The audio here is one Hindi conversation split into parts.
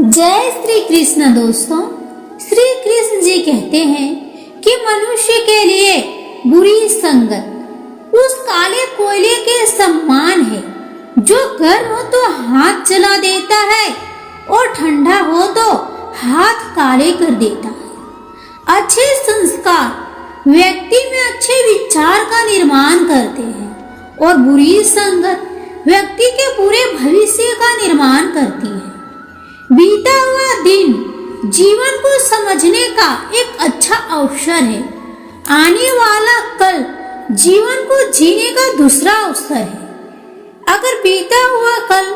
जय श्री कृष्ण। दोस्तों, श्री कृष्ण जी कहते हैं कि मनुष्य के लिए बुरी संगत उस काले कोयले के समान है जो गर्म हो तो हाथ जला देता है और ठंडा हो तो हाथ काले कर देता है। अच्छे संस्कार व्यक्ति में अच्छे विचार का निर्माण करते हैं और बुरी संगत व्यक्ति के बुरे भविष्य का निर्माण करती है। बीता हुआ दिन जीवन को समझने का एक अच्छा अवसर है। आने वाला कल जीवन को जीने का दूसरा अवसर है। अगर बीता हुआ कल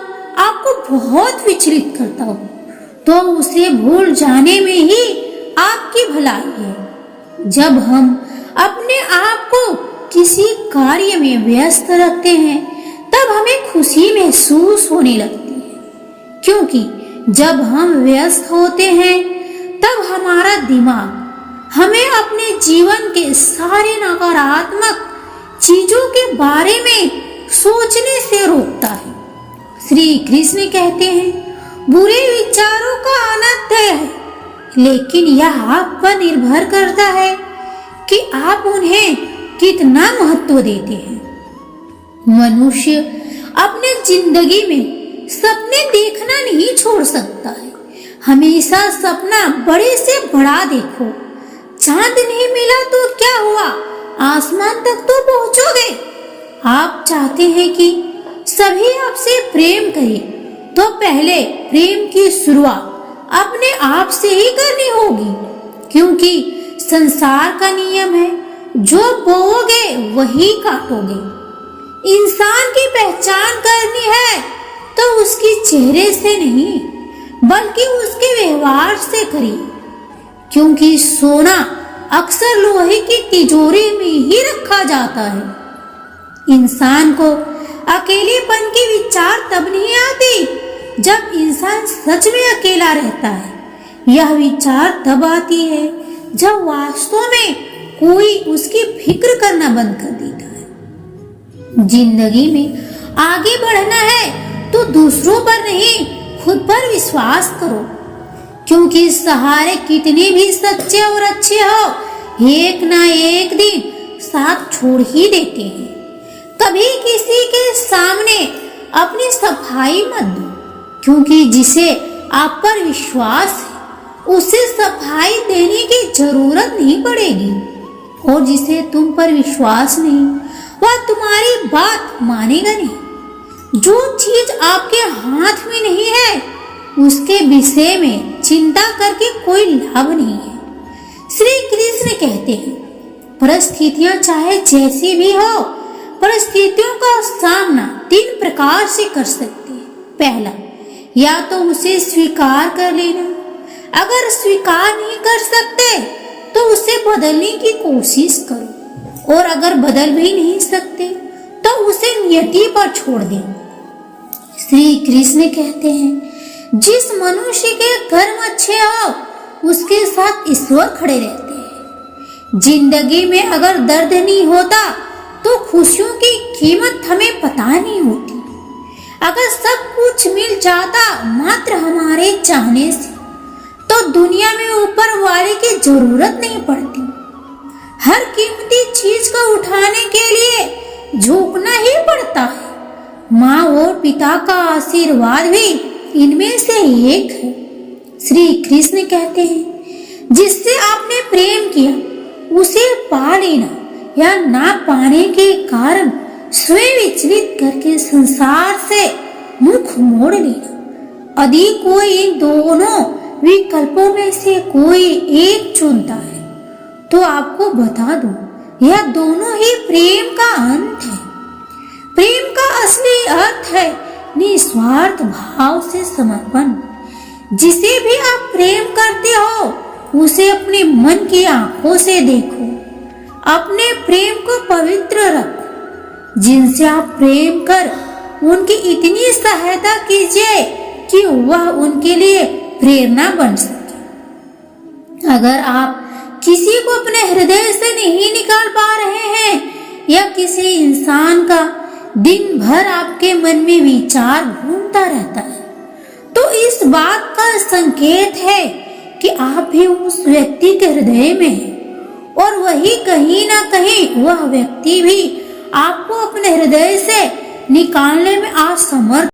आपको बहुत विचलित करता हो तो उसे भूल जाने में ही आपकी भलाई है। जब हम अपने आप को किसी कार्य में व्यस्त रखते हैं तब हमें खुशी महसूस होने लगती है, क्योंकि जब हम व्यस्त होते हैं तब हमारा दिमाग हमें अपने जीवन के सारे नकारात्मक चीजों के बारे में सोचने से रोकता है। श्री कृष्ण कहते हैं, बुरे विचारों का आनंद है, लेकिन यह आप पर निर्भर करता है कि आप उन्हें कितना महत्व देते हैं। मनुष्य अपने जिंदगी में सपने देखना नहीं छोड़ सकता है। हमेशा सपना बड़े से बड़ा देखो। चांद नहीं मिला तो क्या हुआ, आसमान तक तो पहुंचोगे। आप चाहते हैं कि सभी आपसे प्रेम करें तो पहले प्रेम की शुरुआत अपने आप से ही करनी होगी, क्योंकि संसार का नियम है, जो बोओगे वही काटोगे। इंसान की पहचान करनी है तो उसकी चेहरे से नहीं बल्कि उसके व्यवहार से करिए, क्योंकि सोना अक्सर लोहे की तिजोरी में ही रखा जाता है। इंसान को अकेलेपन के विचार तब नहीं आती जब इंसान सच में अकेला रहता है। यह विचार तब आती है जब वास्तव में कोई उसकी फिक्र करना बंद कर देता है। जिंदगी में आगे बढ़ना है तो दूसरों पर नहीं खुद पर विश्वास करो, क्योंकि सहारे कितने भी सच्चे और अच्छे हो एक ना एक दिन साथ छोड़ ही देते हैं। कभी किसी के सामने अपनी सफाई मत दो, क्योंकि जिसे आप पर विश्वास है उसे सफाई देने की जरूरत नहीं पड़ेगी, और जिसे तुम पर विश्वास नहीं वह तुम्हारी बात मानेगा नहीं। जो चीज आपके हाथ में नहीं है उसके विषय में चिंता करके कोई लाभ नहीं है। श्री कृष्ण कहते हैं, परिस्थितियां चाहे जैसी भी हो, परिस्थितियों का सामना 3 प्रकार से कर सकते हैं। पहला, या तो उसे स्वीकार कर लेना। अगर स्वीकार नहीं कर सकते तो उसे बदलने की कोशिश करो, और अगर बदल भी नहीं सकते तो उसे नियति पर छोड़ दें। श्री कृष्ण कहते हैं, जिस मनुष्य के कर्म अच्छे हो उसके साथ ईश्वर खड़े रहते हैं। जिंदगी में अगर दर्द नहीं होता तो खुशियों की कीमत हमें पता नहीं होती। अगर सब कुछ मिल जाता मात्र हमारे चाहने से तो दुनिया में ऊपर वाले की जरूरत नहीं पड़ती। हर कीमती चीज को उठाने के लिए झुकना ही पड़ता है। माँ और पिता का आशीर्वाद भी इनमें से एक है। श्री कृष्ण कहते हैं, जिससे आपने प्रेम किया उसे पा लेना या ना पाने के कारण स्वयं विचलित करके संसार से मुख मोड़ लेना। यदि कोई इन दोनों विकल्पों में से कोई एक चुनता है तो आपको बता दूं, यह दोनों ही प्रेम का अंत है। प्रेम का असली अर्थ है निस्वार्थ भाव से समर्पण। जिसे भी आप प्रेम करते हो उसे अपने मन की आंखों से देखो। अपने प्रेम को पवित्र रखो। जिनसे आप प्रेम कर उनकी इतनी सहायता कीजिए कि वह उनके लिए प्रेरणा बन सके। अगर आप किसी को अपने हृदय से नहीं निकाल पा रहे हैं या किसी इंसान का दिन भर आपके मन में विचार घूमता रहता है तो इस बात का संकेत है कि आप भी उस व्यक्ति के हृदय में हैं और वही कहीं ना कहीं वह व्यक्ति भी आपको अपने हृदय से निकालने में असमर्थ